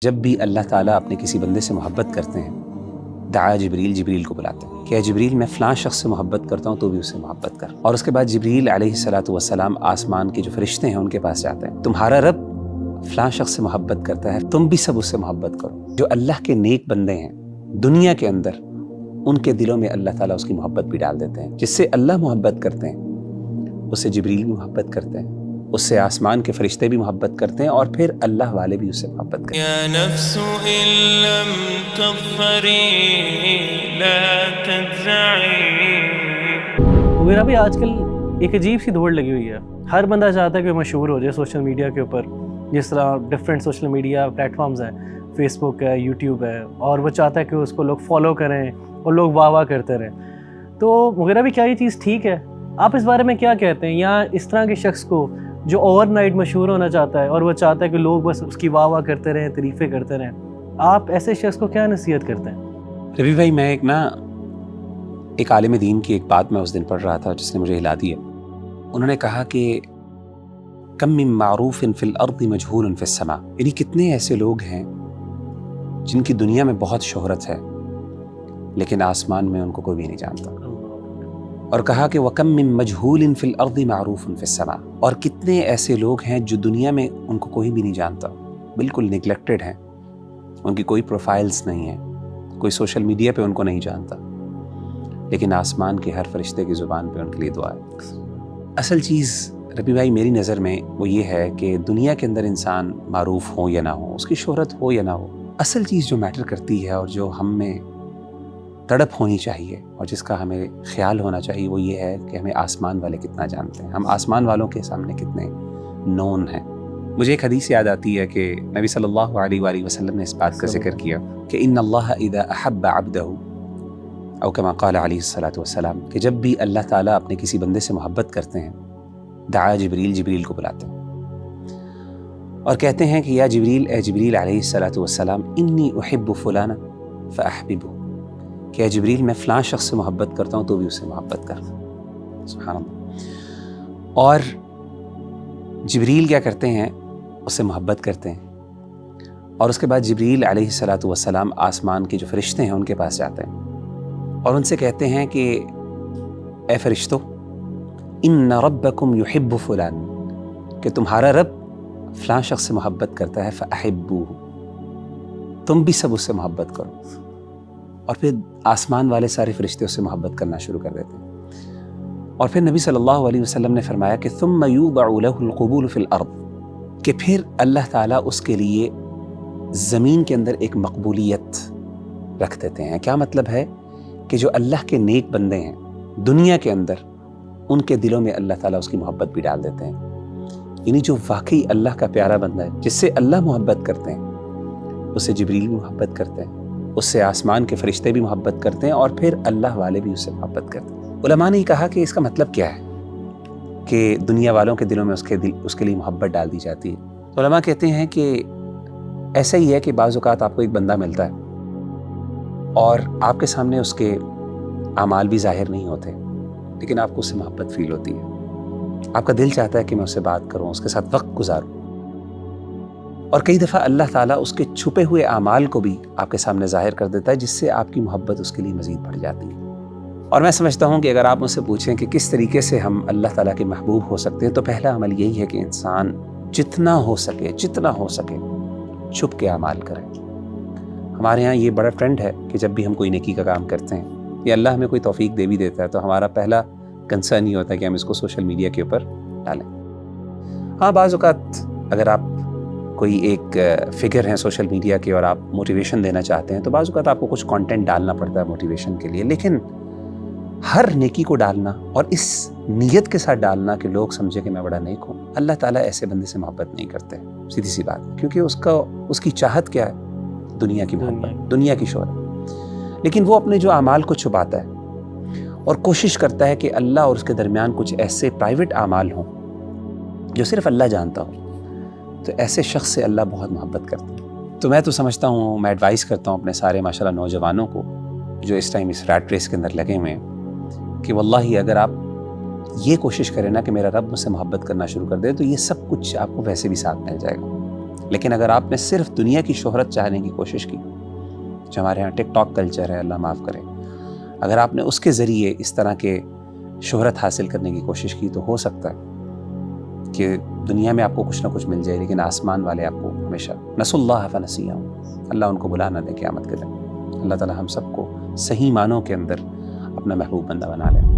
جب بھی اللہ تعالیٰ اپنے کسی بندے سے محبت کرتے ہیں دعا جبریل، جبریل کو بلاتے ہیں کہ اے جبریل میں فلاں شخص سے محبت کرتا ہوں تو بھی اس سے محبت کر. اور اس کے بعد جبریل علیہ الصلاۃ والسلام آسمان کے جو فرشتے ہیں ان کے پاس جاتے ہیں، تمہارا رب فلاں شخص سے محبت کرتا ہے، تم بھی سب اس سے محبت کرو. جو اللہ کے نیک بندے ہیں دنیا کے اندر، ان کے دلوں میں اللہ تعالیٰ اس کی محبت بھی ڈال دیتے ہیں. جس سے اللہ محبت کرتے ہیں اس سے جبریل بھی محبت کرتے ہیں، اس سے آسمان کے فرشتے بھی محبت کرتے ہیں، اور پھر اللہ والے بھی اس سے محبت کرتے ہیں. یا نفس ان لم تظفری لا تجزعی. میرا بھی آج کل ایک عجیب سی دوڑ لگی ہوئی ہے. ہر بندہ چاہتا ہے کہ مشہور ہو جائے سوشل میڈیا کے اوپر. جس طرح different social media platforms ہیں، فیس بک ہے، یوٹیوب ہے، اور وہ چاہتا ہے کہ اس کو لوگ فالو کریں اور لوگ واہ واہ کرتے رہیں. تو میرا بھی کیا یہ چیز ٹھیک ہے؟ آپ اس بارے میں کیا کہتے ہیں؟ یا اس طرح کے شخص کو جو اوور نائٹ مشہور ہونا چاہتا ہے اور وہ چاہتا ہے کہ لوگ بس اس کی واہ واہ کرتے رہیں، تعریفیں کرتے رہیں، آپ ایسے شخص کو کیا نصیحت کرتے ہیں؟ ربی بھائی، میں ایک عالم دین کی ایک بات میں اس دن پڑھ رہا تھا جس نے مجھے ہلا دیا. انہوں نے کہا کہ کم من معروف فی الارض مجہول فی السماء، یعنی کتنے ایسے لوگ ہیں جن کی دنیا میں بہت شہرت ہے لیکن آسمان میں ان کو کوئی بھی نہیں جانتا. اور کہا کہ وَكَم مِّن مَجْهُولٍ فِي الْأَرْضِ مَعْرُوفٌ فِي السَّمَاءِ، اور کتنے ایسے لوگ ہیں جو دنیا میں ان کو کوئی بھی نہیں جانتا، بالکل نگلیکٹڈ ہیں، ان کی کوئی پروفائلز نہیں ہیں، کوئی سوشل میڈیا پہ ان کو نہیں جانتا، لیکن آسمان کے ہر فرشتے کی زبان پہ ان کے لیے دعا ہے. اصل چیز ربی بھائی میری نظر میں وہ یہ ہے کہ دنیا کے اندر انسان معروف ہو یا نہ ہو، اس کی شہرت ہو یا نہ ہو، اصل چیز جو میٹر کرتی ہے اور جو ہم میں تڑپ ہونی چاہیے اور جس کا ہمیں خیال ہونا چاہیے وہ یہ ہے کہ ہمیں آسمان والے کتنا جانتے ہیں، ہم آسمان والوں کے سامنے کتنے نون ہیں. مجھے ایک حدیث یاد آتی ہے کہ نبی صلی اللہ علیہ وآلہ وسلم نے اس بات کا ذکر کیا کہ ان اللہ اذا احب عبدہ، او کما قال علیہ الصلاۃ والسلام، کہ جب بھی اللہ تعالیٰ اپنے کسی بندے سے محبت کرتے ہیں دعا جبریل، جبریل کو بلاتے ہیں اور کہتے ہیں کہ یا جبریل، اے جبریل علیہ الصلاۃ والسلام، انی احب فلانا فاحببہ، کہ اے جبریل میں فلاں شخص سے محبت کرتا ہوں تو بھی اس سے محبت کر. سبحان اللہ. اور جبریل کیا کرتے ہیں؟ اس سے محبت کرتے ہیں، اور اس کے بعد جبریل علیہ الصلاۃ والسلام آسمان کے جو فرشتے ہیں ان کے پاس جاتے ہیں اور ان سے کہتے ہیں کہ اے فرشتوں، ان ربکم یحب فلان، کہ تمہارا رب فلاں شخص سے محبت کرتا ہے، فاحبوہ، تم بھی سب اس سے محبت کرو. اور پھر آسمان والے سارے فرشتے اس سے محبت کرنا شروع کر دیتے ہیں. اور پھر نبی صلی اللہ علیہ وسلم نے فرمایا کہ ثم یوضع له القبول فی الارض، کہ پھر اللہ تعالیٰ اس کے لیے زمین کے اندر ایک مقبولیت رکھ دیتے ہیں. کیا مطلب ہے؟ کہ جو اللہ کے نیک بندے ہیں دنیا کے اندر، ان کے دلوں میں اللہ تعالیٰ اس کی محبت بھی ڈال دیتے ہیں. یعنی جو واقعی اللہ کا پیارا بندہ ہے، جس سے اللہ محبت کرتے ہیں، اس سے جبریل بھی محبت کرتے ہیں، اس سے آسمان کے فرشتے بھی محبت کرتے ہیں، اور پھر اللہ والے بھی اس سے محبت کرتے ہیں. علماء نے کہا کہ اس کا مطلب کیا ہے کہ دنیا والوں کے دلوں میں اس کے لیے محبت ڈال دی جاتی ہے. تو علماء کہتے ہیں کہ ایسا ہی ہے کہ بعض اوقات آپ کو ایک بندہ ملتا ہے اور آپ کے سامنے اس کے اعمال بھی ظاہر نہیں ہوتے، لیکن آپ کو اس سے محبت فیل ہوتی ہے، آپ کا دل چاہتا ہے کہ میں اس سے بات کروں، اس کے ساتھ وقت گزاروں. اور کئی دفعہ اللہ تعالیٰ اس کے چھپے ہوئے اعمال کو بھی آپ کے سامنے ظاہر کر دیتا ہے، جس سے آپ کی محبت اس کے لیے مزید بڑھ جاتی ہے. اور میں سمجھتا ہوں کہ اگر آپ مجھ سے پوچھیں کہ کس طریقے سے ہم اللہ تعالیٰ کے محبوب ہو سکتے ہیں، تو پہلا عمل یہی ہے کہ انسان جتنا ہو سکے چھپ کے اعمال کرے. ہمارے ہاں یہ بڑا ٹرینڈ ہے کہ جب بھی ہم کوئی نیکی کا کام کرتے ہیں یا اللہ ہمیں کوئی توفیق دے بھی دیتا ہے تو ہمارا پہلا کنسرن یہ ہوتا ہے کہ ہم اس کو سوشل میڈیا کے اوپر ڈالیں. ہاں، بعض اوقات اگر آپ کوئی ایک فگر ہیں سوشل میڈیا کے اور آپ موٹیویشن دینا چاہتے ہیں تو بعض اوقات آپ کو کچھ کانٹینٹ ڈالنا پڑتا ہے موٹیویشن کے لیے، لیکن ہر نیکی کو ڈالنا اور اس نیت کے ساتھ ڈالنا کہ لوگ سمجھے کہ میں بڑا نیک ہوں، اللہ تعالیٰ ایسے بندے سے محبت نہیں کرتے. سیدھی سی بات ہے، کیونکہ اس کی چاہت کیا ہے؟ دنیا کی محبت، دنیا کی شہرت. لیکن وہ اپنے جو اعمال کو چھپاتا ہے اور کوشش کرتا ہے کہ اللہ اور اس کے درمیان کچھ ایسے پرائیویٹ اعمال ہوں جو صرف اللہ جانتا ہو، تو ایسے شخص سے اللہ بہت محبت کرتا ہے. تو میں تو سمجھتا ہوں، میں ایڈوائز کرتا ہوں اپنے سارے ماشاءاللہ نوجوانوں کو جو اس ٹائم اس ریٹ ریس کے اندر لگے ہوئے ہیں، کہ واللہ اگر آپ یہ کوشش کریں نا کہ میرا رب مجھ سے محبت کرنا شروع کر دے تو یہ سب کچھ آپ کو ویسے بھی ساتھ مل جائے گا. لیکن اگر آپ نے صرف دنیا کی شہرت چاہنے کی کوشش کی، جو ہمارے ہاں ٹک ٹاک کلچر ہے، اللہ معاف کرے، اگر آپ نے اس کے ذریعے اس طرح کے شہرت حاصل کرنے کی کوشش کی تو ہو سکتا ہے کہ دنیا میں آپ کو کچھ نہ کچھ مل جائے، لیکن آسمان والے آپ کو ہمیشہ نسوا اللہ فنسیہم، اللہ ان کو بلا نہ دے قیامت کے دن۔ اللہ تعالی ہم سب کو صحیح معنوں کے اندر اپنا محبوب بندہ بنا لے۔